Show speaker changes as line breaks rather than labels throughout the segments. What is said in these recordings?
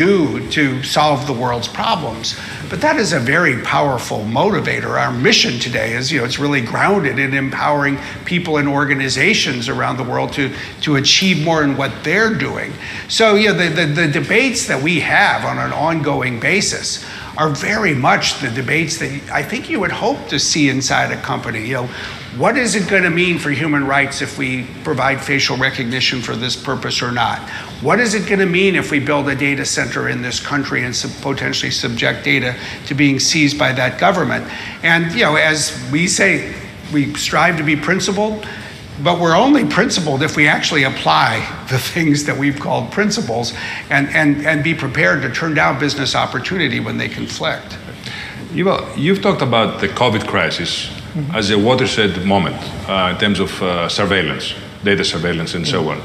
do to solve the world's problems. But that is a very powerful motivator. Our mission today is, it's really grounded in empowering people and organizations around the world to achieve more in what they're doing. So, the debates that we have on an ongoing basis are very much the debates that I think you would hope to see inside a company. What is it going to mean for human rights if we provide facial recognition for this purpose or not? What is it going to mean if we build a data center in this country and potentially subject data to being seized by that government? And, as we say, we strive to be principled, but we're only principled if we actually apply the things that we've called principles and be prepared to turn down business opportunity when they conflict.
You've talked about the COVID crisis as a watershed moment in terms of surveillance, data surveillance, and so on.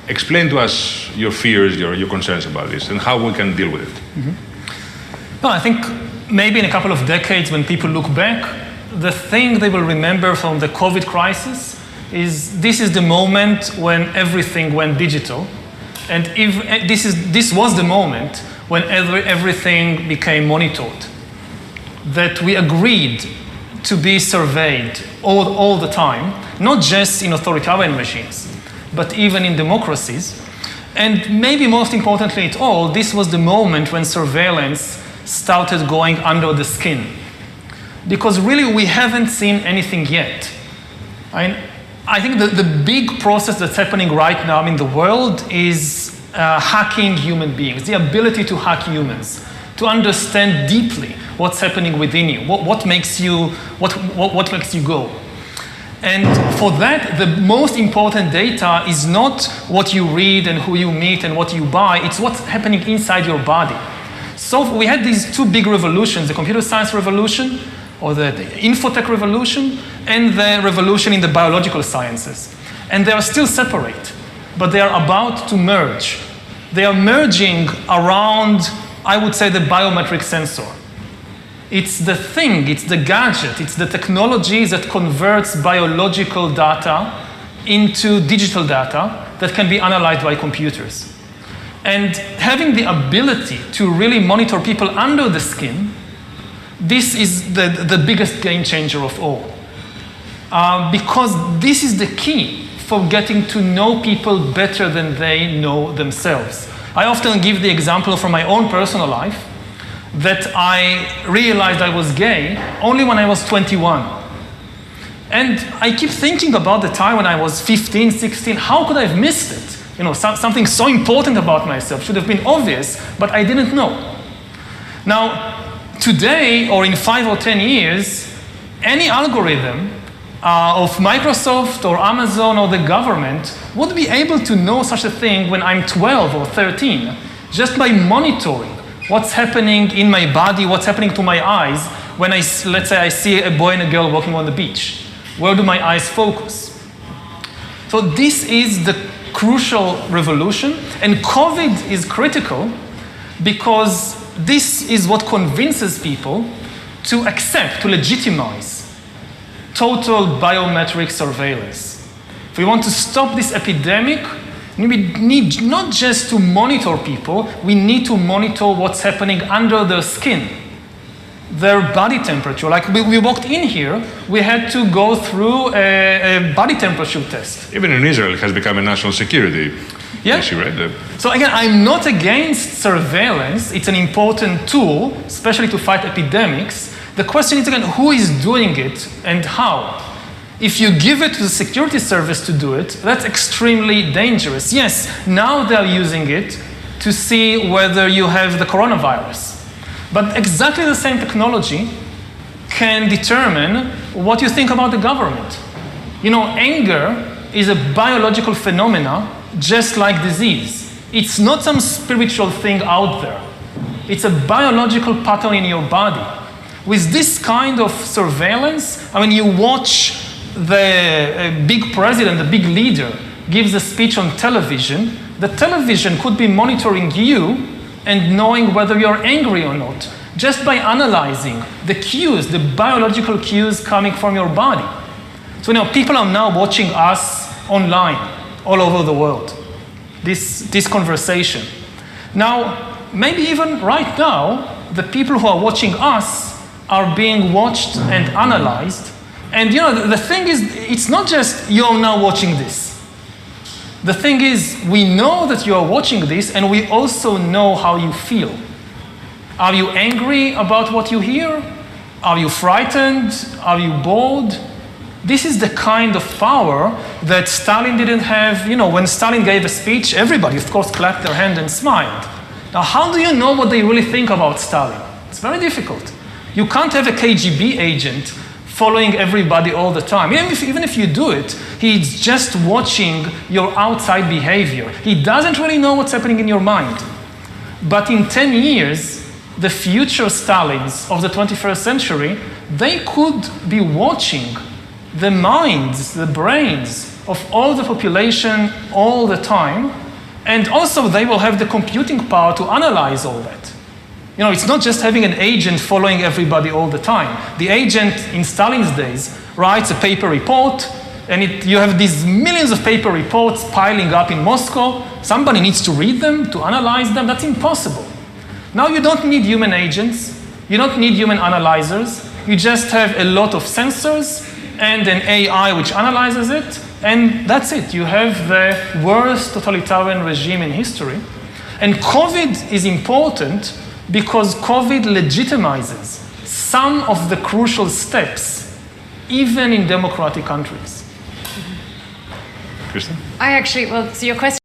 Explain to us your fears, your concerns about this, and how we can deal with it.
No, I think maybe in a couple of decades, when people look back, the thing they will remember from the COVID crisis is this is the moment when everything went digital, and if this was the moment when everything became monitored, that we agreed to be surveyed all the time, not just in authoritarian regimes, but even in democracies. And maybe most importantly at all, this was the moment when surveillance started going under the skin. Because really we haven't seen anything yet. I think the big process that's happening right now in the world is hacking human beings, the ability to hack humans, to understand deeply what's happening within you, what makes you go. And for that, the most important data is not what you read and who you meet and what you buy, it's what's happening inside your body. So we had these two big revolutions, the computer science revolution, or the infotech revolution, and the revolution in the biological sciences. And they are still separate, but they are about to merge. They are merging around, I would say, the biometric sensor. It's the thing, it's the gadget, it's the technology that converts biological data into digital data that can be analyzed by computers. And having the ability to really monitor people under the skin, this is the biggest game changer of all. Because this is the key for getting to know people better than they know themselves. I often give the example from my own personal life that I realized I was gay only when I was 21. And I keep thinking about the time when I was 15, 16, how could I have missed it? Something so important about myself should have been obvious, but I didn't know. Now, today, or in 5 or 10 years, any algorithm of Microsoft or Amazon or the government would be able to know such a thing when I'm 12 or 13, just by monitoring what's happening in my body, what's happening to my eyes when let's say I see a boy and a girl walking on the beach. Where do my eyes focus? So this is the crucial revolution, and COVID is critical because this is what convinces people to accept, to legitimize total biometric surveillance. If we want to stop this epidemic, we need not just to monitor people, we need to monitor what's happening under their skin, their body temperature. Like we walked in here, we had to go through a body temperature test.
Even in Israel, it has become a national security issue, right?
So again, I'm not against surveillance. It's an important tool, especially to fight epidemics. The question is, again, who is doing it and how? If you give it to the security service to do it, that's extremely dangerous. Yes, now they're using it to see whether you have the coronavirus. But exactly the same technology can determine what you think about the government. Anger is a biological phenomena just like disease. It's not some spiritual thing out there. It's a biological pattern in your body. With this kind of surveillance, you watch the big president, the big leader, gives a speech on television, the television could be monitoring you and knowing whether you're angry or not, just by analyzing the cues, the biological cues coming from your body. So people are now watching us online, all over the world, this conversation. Now, maybe even right now, the people who are watching us are being watched and analyzed. And the thing is, it's not just you're now watching this. The thing is, we know that you are watching this, and we also know how you feel. Are you angry about what you hear? Are you frightened? Are you bored? This is the kind of power that Stalin didn't have. When Stalin gave a speech, everybody, of course, clapped their hand and smiled. Now, how do you know what they really think about Stalin? It's very difficult. You can't have a KGB agent following everybody all the time. Even if you do it, he's just watching your outside behavior. He doesn't really know what's happening in your mind. But in 10 years, the future Stalins of the 21st century, they could be watching the minds, the brains of all the population all the time, and also they will have the computing power to analyze all that. It's not just having an agent following everybody all the time. The agent in Stalin's days writes a paper report, and you have these millions of paper reports piling up in Moscow. Somebody needs to read them, to analyze them. That's impossible. Now you don't need human agents. You don't need human analyzers. You just have a lot of sensors and an AI which analyzes it, and that's it. You have the worst totalitarian regime in history. And COVID is important because COVID legitimizes some of the crucial steps, even in democratic countries.
Kristen?
So your question